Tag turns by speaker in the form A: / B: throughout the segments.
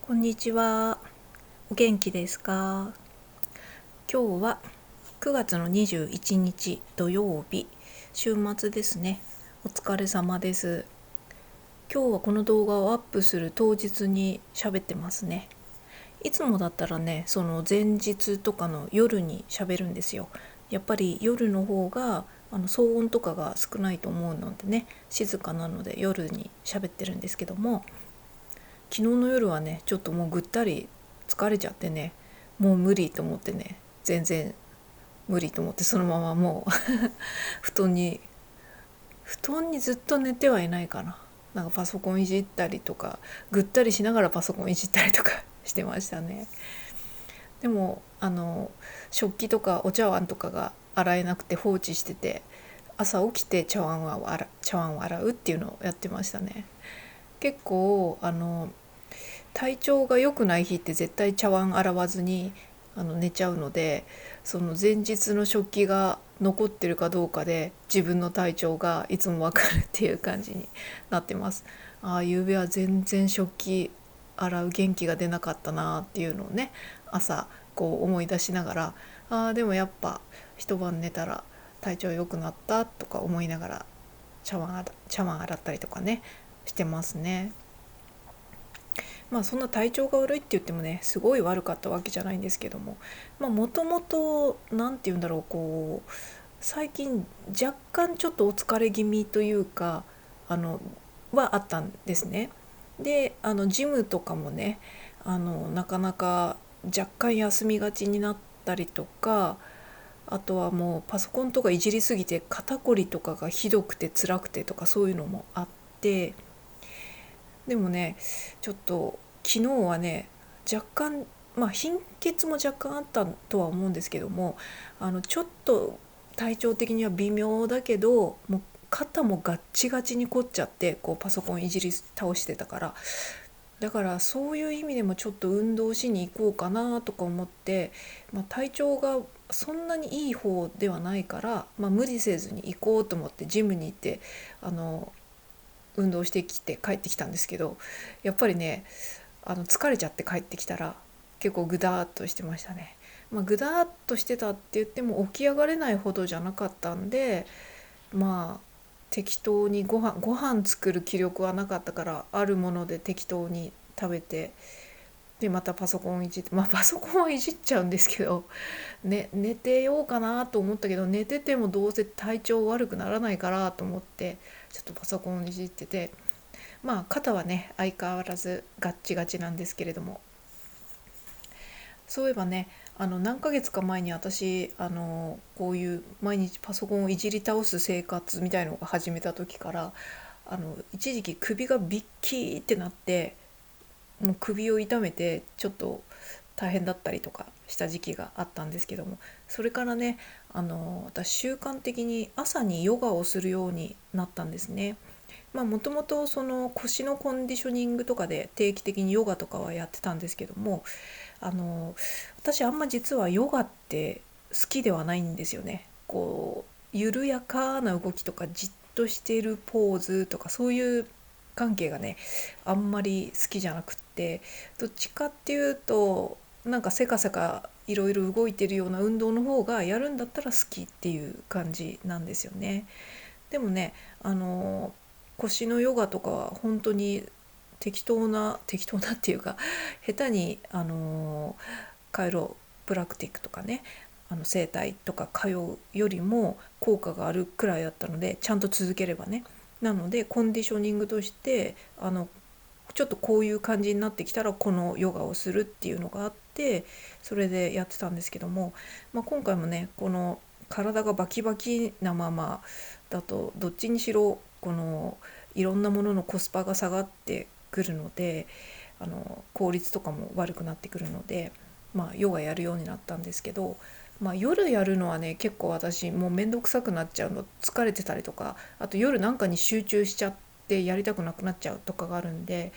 A: こんにちは。お元気ですか？今日は9月の21日土曜日、週末ですね。お疲れ様です。今日はこの動画をアップする当日に喋ってますね。いつもだったらね、その前日とかの夜に喋るんですよ。やっぱり夜の方が騒音とかが少ないと思うのでね、静かなので夜に喋ってるんですけども、昨日の夜はねちょっともうぐったり疲れちゃってね、もう無理と思ってね、全然無理と思ってそのままもう布団にずっと寝てはいないかな。なんかパソコンいじったりとか、ぐったりしながらパソコンいじったりとかしてましたね。でも食器とかお茶碗とかが洗えなくて放置してて、朝起きて茶碗を洗うっていうのをやってましたね。結構体調が良くない日って絶対茶碗洗わずに寝ちゃうので、その前日の食器が残ってるかどうかで自分の体調がいつもわかるっていう感じになってます。ああ、夕べは全然食器洗う元気が出なかったなっていうのをね、朝こう思い出しながら、でもやっぱ一晩寝たら体調良くなったとか思いながら茶碗洗ったりとかねしてますね。まあそんな体調が悪いって言ってもね、すごい悪かったわけじゃないんですけども、もともと何て言うんだろう、こう最近若干ちょっとお疲れ気味というかあのはあったんですね。でジムとかもね、なかなか若干休みがちになったりとか、あとはもうパソコンとかいじりすぎて肩こりとかがひどくて辛くてとかそういうのもあって、でもねちょっと昨日はね若干、貧血も若干あったとは思うんですけども、ちょっと体調的には微妙だけど、もう肩もガッチガチに凝っちゃって、こうパソコンいじり倒してたから、だからそういう意味でもちょっと運動しに行こうかなとか思って、体調がそんなにいい方ではないから、無理せずに行こうと思ってジムに行って運動してきて帰ってきたんですけど、やっぱりね疲れちゃって帰ってきたら結構グダーっとしてましたね。グダーっとしてたって言っても起き上がれないほどじゃなかったんで、適当にご飯作る気力はなかったから、あるもので適当に食べて、でまたパソコンいじって、パソコンはいじっちゃうんですけど、寝てようかなと思ったけど、寝ててもどうせ体調悪くならないからと思ってちょっとパソコンいじってて、肩はね相変わらずガッチガチなんですけれども、そういえばね何ヶ月か前に私こういう毎日パソコンをいじり倒す生活みたいのが始めた時から、一時期首がビッキーってなって、もう首を痛めてちょっと大変だったりとかした時期があったんですけども、それからね私習慣的に朝にヨガをするようになったんですね。もともとその腰のコンディショニングとかで定期的にヨガとかはやってたんですけども、あの私あんま実はヨガって好きではないんですよね。こう緩やかな動きとかじっとしているポーズとかそういう関係がねあんまり好きじゃなくって、どっちかっていうとなんかせかせかいろいろ動いてるような運動の方がやるんだったら好きっていう感じなんですよね。でもねあの腰のヨガとかは本当に適当なっていうか、下手にカイロプラクティックとかね整体とか通うよりも効果があるくらいだったので、ちゃんと続ければね。なのでコンディショニングとしてちょっとこういう感じになってきたらこのヨガをするっていうのがあって、それでやってたんですけども、今回もねこの体がバキバキなままだとどっちにしろこのいろんなもののコスパが下がってくるので、効率とかも悪くなってくるので、ヨガやるようになったんですけど、夜やるのはね結構私もうめんどくさくなっちゃうの、疲れてたりとか、あと夜なんかに集中しちゃってやりたくなくなっちゃうとかがあるんで、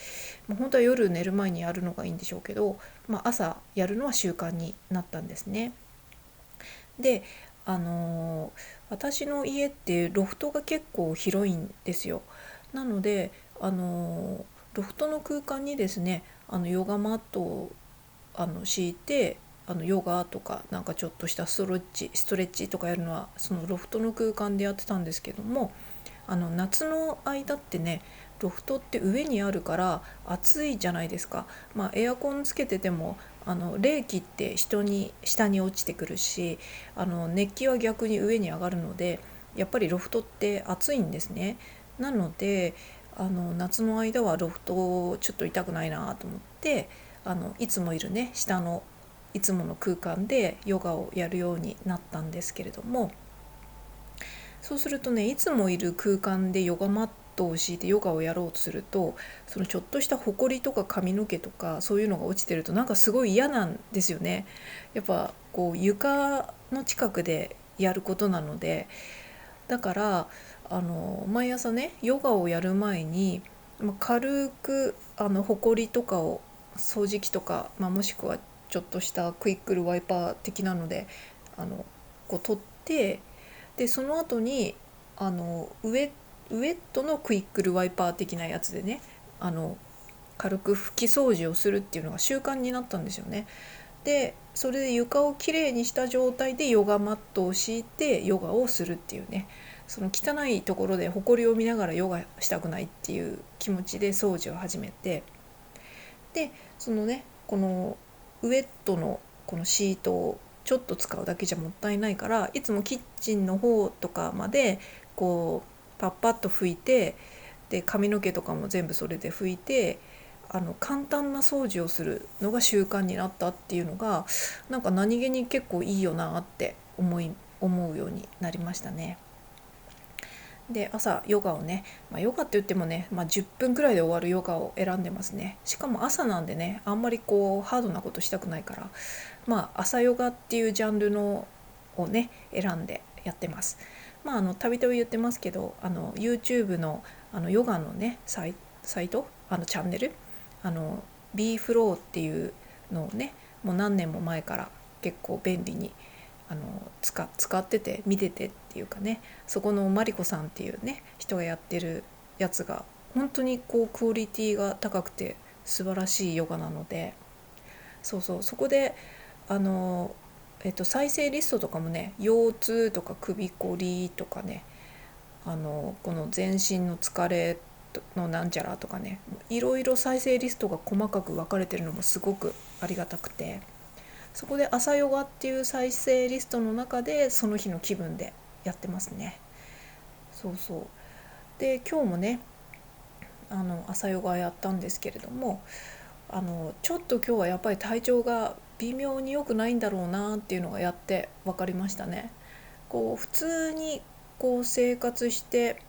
A: もう本当は夜寝る前にやるのがいいんでしょうけど、朝やるのは習慣になったんですね。で私の家ってロフトが結構広いんですよ。なのでロフトの空間にですねヨガマットを敷いてヨガとかなんかちょっとしたストレッチとかやるのはそのロフトの空間でやってたんですけども、夏の間ってねロフトって上にあるから暑いじゃないですか。エアコンつけてても冷気って下に落ちてくるし熱気は逆に上に上がるのでやっぱりロフトって暑いんですね。なので夏の間はロフトちょっと痛くないなと思っていつもいるね下のいつもの空間でヨガをやるようになったんですけれども、そうするとねいつもいる空間でヨガマットを敷いてヨガをやろうとするとそのちょっとしたホコリとか髪の毛とかそういうのが落ちてるとなんかすごい嫌なんですよね。やっぱこう床の近くでやることなので、だから毎朝ねヨガをやる前に、軽くホコリとかを掃除機とか、もしくはちょっとしたクイックルワイパー的なのでこう取って、でその後にウェットのクイックルワイパー的なやつでね軽く拭き掃除をするっていうのが習慣になったんですよね。でそれで床をきれいにした状態でヨガマットを敷いてヨガをするっていうね、その汚いところで埃を見ながらヨガしたくないっていう気持ちで掃除を始めて、でそのねこのウェットのこのシートをちょっと使うだけじゃもったいないからいつもキッチンの方とかまでこうパッパッと拭いて、で髪の毛とかも全部それで拭いて簡単な掃除をするのが習慣になったっていうのがなんか何気に結構いいよなって思うようになりましたね。で朝ヨガをね、ヨガって言ってもね、10分くらいで終わるヨガを選んでますね。しかも朝なんでねあんまりこうハードなことしたくないから、朝ヨガっていうジャンルのをね選んでやってます。たびたび言ってますけどYouTube のヨガのねサイトチャンネルB フローっていうのをねもう何年も前から結構便利に使ってて見ててっていうかね、そこのマリコさんっていうね人がやってるやつが本当にこうクオリティが高くて素晴らしいヨガなので、そこで再生リストとかもね腰痛とか首こりとかねこの全身の疲れのなんちゃらとかねいろいろ再生リストが細かく分かれてるのもすごくありがたくて、そこで朝ヨガっていう再生リストの中でその日の気分でやってますね。で今日もね朝ヨガやったんですけれどもちょっと今日はやっぱり体調が微妙に良くないんだろうなっていうのがやって分かりましたね。こう普通にこう生活して、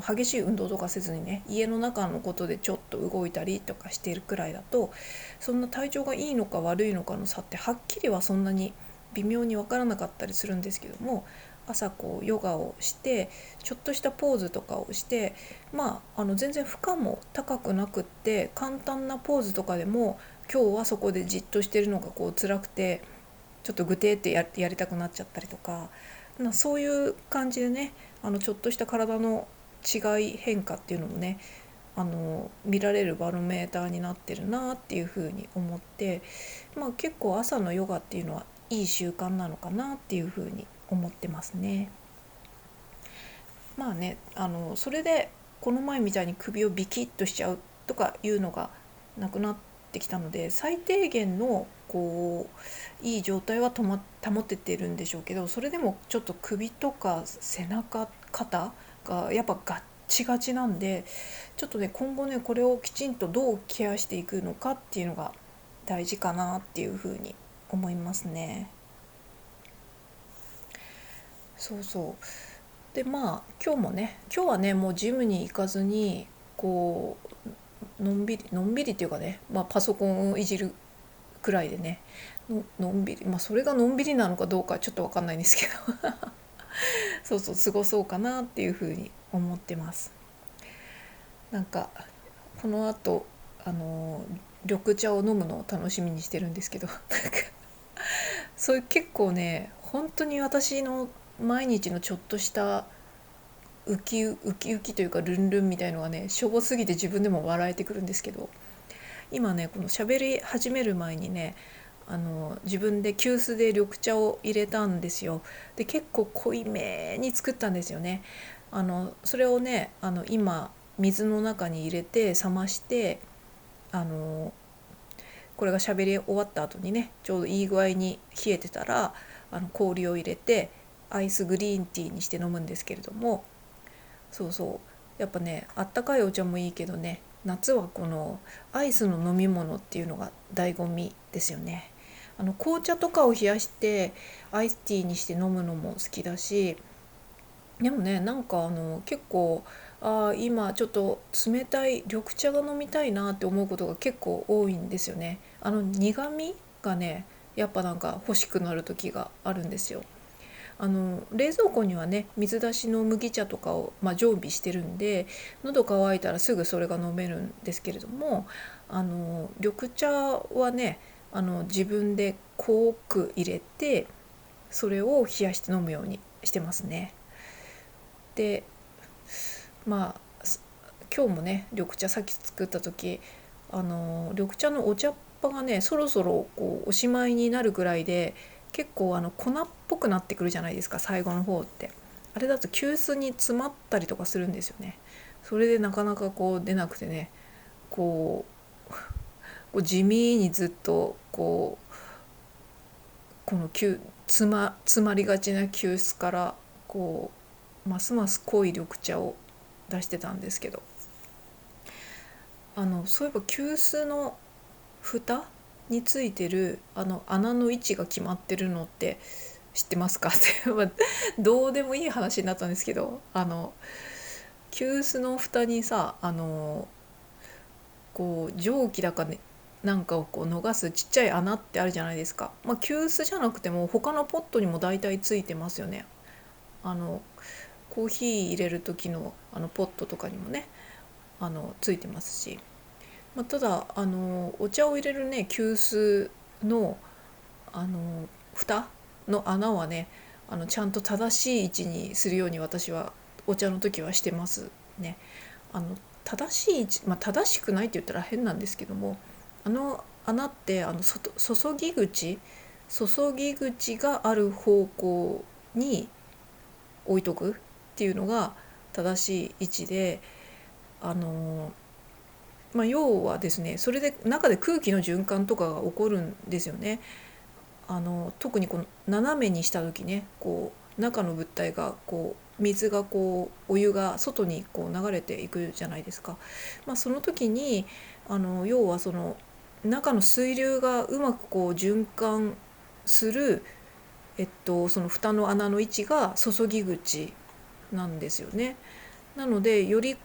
A: 激しい運動とかせずにね家の中のことでちょっと動いたりとかしているくらいだとそんな体調がいいのか悪いのかの差ってはっきりはそんなに微妙に分からなかったりするんですけども、朝こうヨガをしてちょっとしたポーズとかをして、全然負荷も高くなくって簡単なポーズとかでも今日はそこでじっとしてるのがこう辛くてちょっとグテってやりたくなっちゃったりとか、そういう感じでねちょっとした体の違い変化っていうのもね見られるバロメーターになってるなっていうふうに思って、結構朝のヨガっていうのはいい習慣なのかなっていうふうに思ってますね。それでこの前みたいに首をビキッとしちゃうとかいうのがなくなってきたので最低限のこういい状態は保ててるんでしょうけど、それでもちょっと首とか背中肩がやっぱガッチガチなんでちょっとね今後ねこれをきちんとどうケアしていくのかっていうのが大事かなっていうふうに思いますね。で今日はねもうジムに行かずにこうのんびりっていうかね、パソコンをいじるくらいでねのんびり、それがのんびりなのかどうかちょっと分かんないんですけど過ごそうかなっていうふうに思ってます。なんかこの後緑茶を飲むのを楽しみにしてるんですけどそういう結構ね本当に私の毎日のちょっとしたウキウキというかルンルンみたいのがねしょぼすぎて自分でも笑えてくるんですけど、今ねこの喋り始める前にね自分で急須で緑茶を入れたんですよ。で結構濃いめに作ったんですよね。それをね今水の中に入れて冷まして、これが喋り終わった後にねちょうどいい具合に冷えてたら氷を入れてアイスグリーンティーにして飲むんですけれども、そうそう、やっぱねあったかいお茶もいいけどね、夏はこのアイスの飲み物っていうのが醍醐味ですよね。紅茶とかを冷やしてアイスティーにして飲むのも好きだし、でもねなんか結構今ちょっと冷たい緑茶が飲みたいなって思うことが結構多いんですよね。苦味がねやっぱなんか欲しくなる時があるんですよ。冷蔵庫にはね水出しの麦茶とかを、常備してるんで、喉乾いたらすぐそれが飲めるんですけれども、緑茶はね自分で濃く入れてそれを冷やして飲むようにしてますね。でまあ今日もね緑茶さっき作った時緑茶のお茶っ葉がねそろそろこうおしまいになるぐらいで、結構粉っぽくなってくるじゃないですか最後の方って。あれだと急須に詰まったりとかするんですよね。それでなかなかこう出なくてね、こう地味にずっとこの詰まりがちな急須からますます濃い緑茶を出してたんですけど、そういえば急須の蓋についてる穴の位置が決まってるのって知ってますかってどうでもいい話になったんですけど、急須の蓋にさ蒸気だかねなんかを逃すちっちゃい穴ってあるじゃないですか。急須じゃなくても他のポットにも大体ついてますよね。コーヒー入れる時のポットとかにもねついてますし、ただお茶を入れるね急須の蓋の穴はねちゃんと正しい位置にするように私はお茶の時はしてますね。正しい位置、正しくないって言ったら変なんですけども、穴って注ぎ口がある方向に置いとくっていうのが正しい位置で、要はですねそれで中で空気の循環とかが起こるんですよね。特にこの斜めにした時ね中の物体が水がお湯が外に流れていくじゃないですか。その時に要はその中の水流がうまく循環する、その蓋の穴の位置が注ぎ口なんですよね。なのでより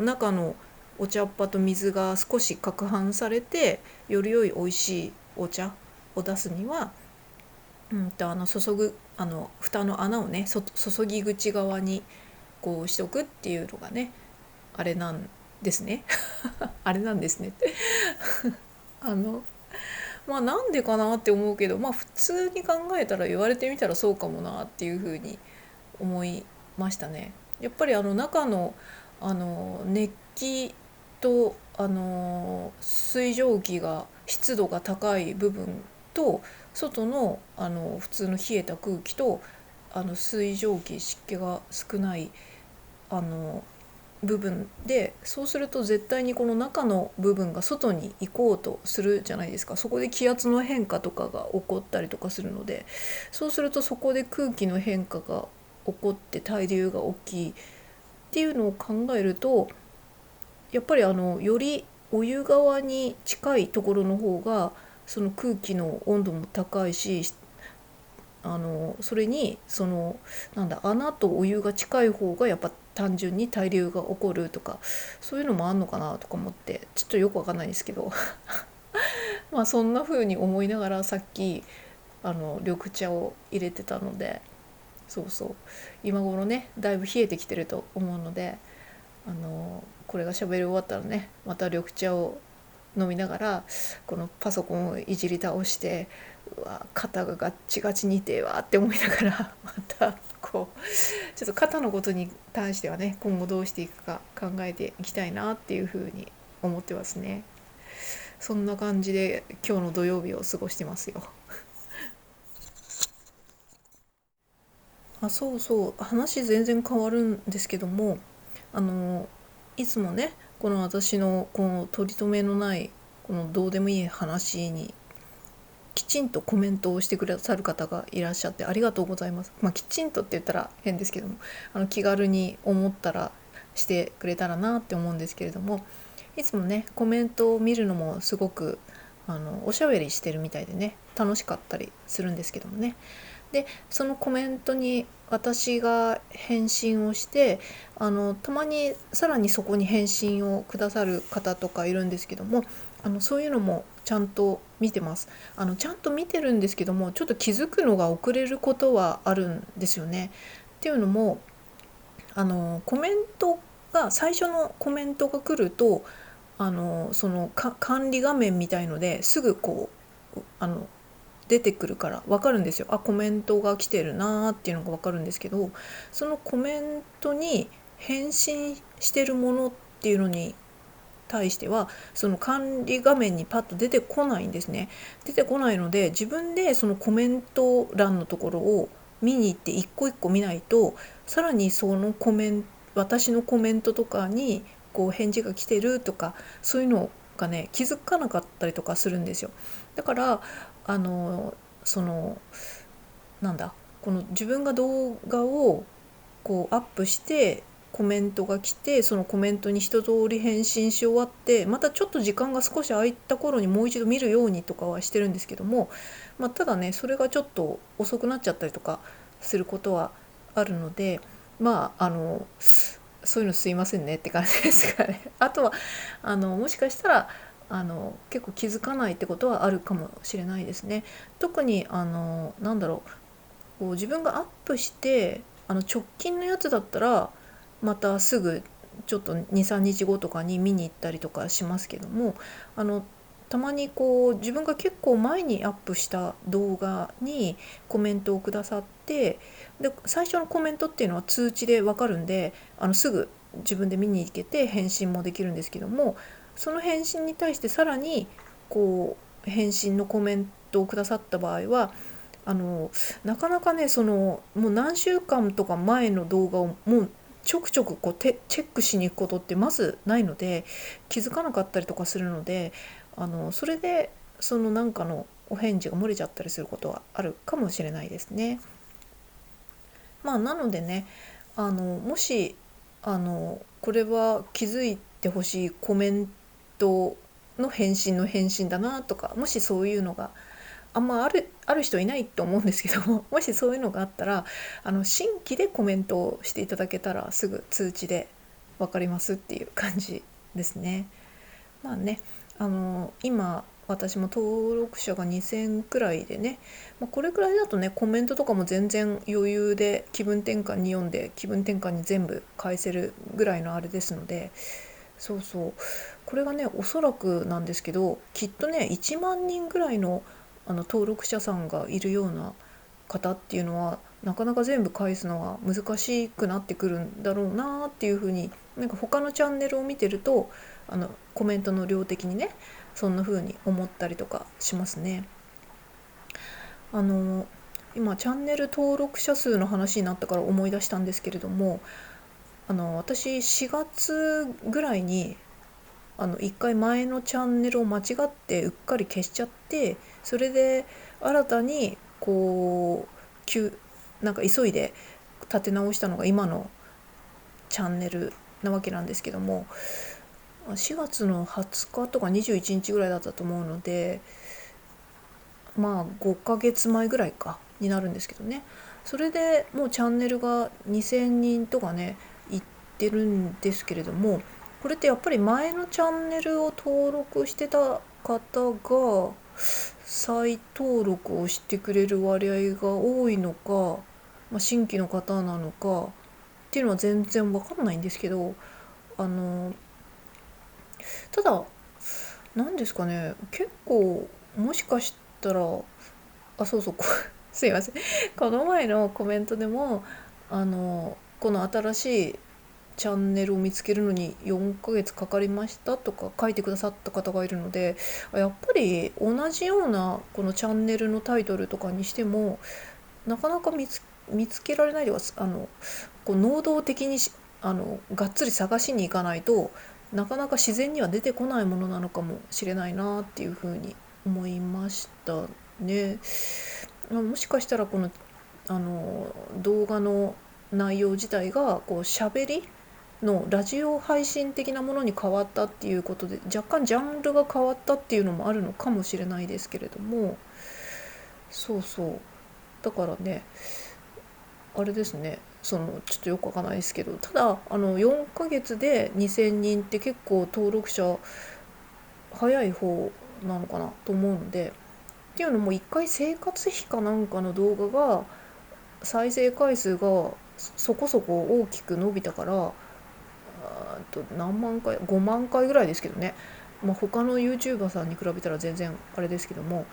A: 中のお茶っ葉と水が少し攪拌されてより良い美味しいお茶を出すには、注ぐ蓋の穴をね注ぎ口側にしとくっていうのがねあれなんですねあれなんですねってなんでかなって思うけど、普通に考えたら言われてみたらそうかもなっていうふうに思いましたね。やっぱり中の熱気と水蒸気が湿度が高い部分と外の普通の冷えた空気と水蒸気湿気が少ない部分で、そうすると絶対にこの中の部分が外に行こうとするじゃないですか。そこで気圧の変化とかが起こったりとかするので、そうするとそこで空気の変化が起こって対流が大きいっていうのを考えると、やっぱりよりお湯側に近いところの方がその空気の温度も高いし、それに穴とお湯が近い方がやっぱ単純に対流が起こるとか、そういうのもあんのかなとか思って、ちょっとよくわかんないんですけどそんな風に思いながらさっき緑茶を入れてたので、そうそう今頃ねだいぶ冷えてきてると思うので、これが喋り終わったらねまた緑茶を飲みながらこのパソコンをいじり倒して、うわ肩がガッチガチに痛えわって思いながらまたこうちょっと肩のことに対してはね、今後どうしていくか考えていきたいなっていうふうに思ってますね。そんな感じで今日の土曜日を過ごしてますよ。そうそう、話全然変わるんですけども、あのいつもねこの私のこの取り留めのないこのどうでもいい話にきちんとコメントをしてくださる方がいらっしゃってありがとうございます。きちんとって言ったら変ですけども、気軽に思ったらしてくれたらなって思うんですけれども、いつもねコメントを見るのもすごくおしゃべりしてるみたいでね楽しかったりするんですけどもね。でそのコメントに私が返信をして、たまにさらにそこに返信をくださる方とかいるんですけども、そういうのもちゃんと見てます。ちゃんと見てるんですけども、ちょっと気づくのが遅れることはあるんですよね。っていうのもコメントが最初のコメントが来るとその管理画面みたいのですぐこう出てくるから分かるんですよ。コメントが来てるなーっていうのが分かるんですけど、そのコメントに返信してるものっていうのに対してはその管理画面にパッと出てこないんですね。出てこないので自分でそのコメント欄のところを見に行って一個一個見ないと、さらにその私のコメントとかにこう返事が来てるとかそういうのがね気づかなかったりとかするんですよ。だからそのなんだこの自分が動画をこうアップしてコメントが来て、そのコメントに一通り返信し終わってまたちょっと時間が少し空いた頃にもう一度見るようにとかはしてるんですけども、ただねそれがちょっと遅くなっちゃったりとかすることはあるので、そういうのすいませんねって感じですかね。あとはもしかしたら結構気づかないってことはあるかもしれないですね。特になんだろう、こう自分がアップして直近のやつだったらまたすぐちょっと23日後とかに見に行ったりとかしますけども、あのたまにこう自分が結構前にアップした動画にコメントをくださって、で最初のコメントっていうのは通知で分かるんで、すぐ自分で見に行けて返信もできるんですけども、その返信に対してさらにこう返信のコメントをくださった場合はなかなかねもう何週間とか前の動画をもうちょくちょくこうチェックしに行くことってまずないので、気づかなかったりとかするのでそれでそのなんかのお返事が漏れちゃったりすることはあるかもしれないですね。なのでねもしこれは気づいてほしいコメントの返信だなとか、もしそういうのがある人いないと思うんですけども、もしそういうのがあったら新規でコメントをしていただけたらすぐ通知で分かりますっていう感じですね。今私も登録者が2000くらいでね、これくらいだとねコメントとかも全然余裕で気分転換に読んで気分転換に全部返せるぐらいのあれですので、そうそう、これがねおそらくなんですけどきっとね1万人ぐらいの登録者さんがいるような方っていうのはなかなか全部返すのは難しくなってくるんだろうなっていうふうに、なんか他のチャンネルを見てるとコメントの量的にねそんな風に思ったりとかしますね。今チャンネル登録者数の話になったから思い出したんですけれども、私4月ぐらいに1回前のチャンネルを間違ってうっかり消しちゃって、それで新たにこうなんか急いで立て直したのが今のチャンネルなわけなんですけども、4月の20日とか21日ぐらいだったと思うので、5ヶ月前ぐらいかになるんですけどね。それでもうチャンネルが2000人とかねいってるんですけれども、これってやっぱり前のチャンネルを登録してた方が再登録をしてくれる割合が多いのか、新規の方なのかっていうのは全然わかんないんですけど、あのただなんですかね、結構もしかしたら、そうそう、すいません、この前のコメントでもこの新しいチャンネルを見つけるのに4ヶ月かかりましたとか書いてくださった方がいるので、やっぱり同じようなこのチャンネルのタイトルとかにしてもなかなか見つけられないでは、こう能動的にがっつり探しに行かないとなかなか自然には出てこないものなのかもしれないなっていうふうに思いましたね。もしかしたらこの動画の内容自体がこう喋りのラジオ配信的なものに変わったっていうことで若干ジャンルが変わったっていうのもあるのかもしれないですけれども、そうそう、だからね、あれですね、ちょっとよくわかんないですけど、ただ4ヶ月で2000人って結構登録者早い方なのかなと思うので、っていうのも一回生活費かなんかの動画が再生回数がそこそこ大きく伸びたから、何万回、5万回ぐらいですけどね、他の YouTuber さんに比べたら全然あれですけども、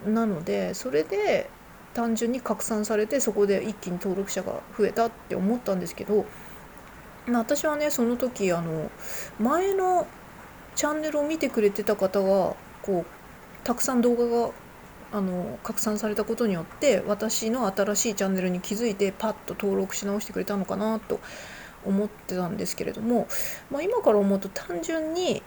A: なのでそれで単純に拡散されてそこで一気に登録者が増えたって思ったんですけど、私はねその時前のチャンネルを見てくれてた方がこうたくさん動画が拡散されたことによって私の新しいチャンネルに気づいてパッと登録し直してくれたのかなと思ってたんですけれども、今から思うと単純に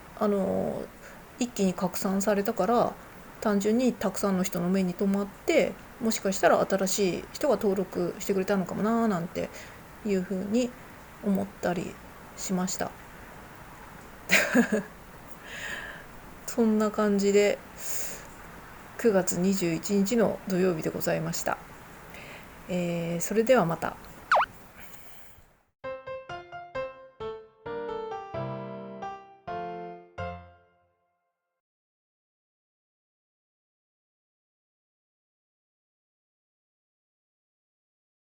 A: 一気に拡散されたから単純にたくさんの人の目に留まって、もしかしたら新しい人が登録してくれたのかもななんていうふうに思ったりしました。そんな感じで9月21日の土曜日でございました。それではまた。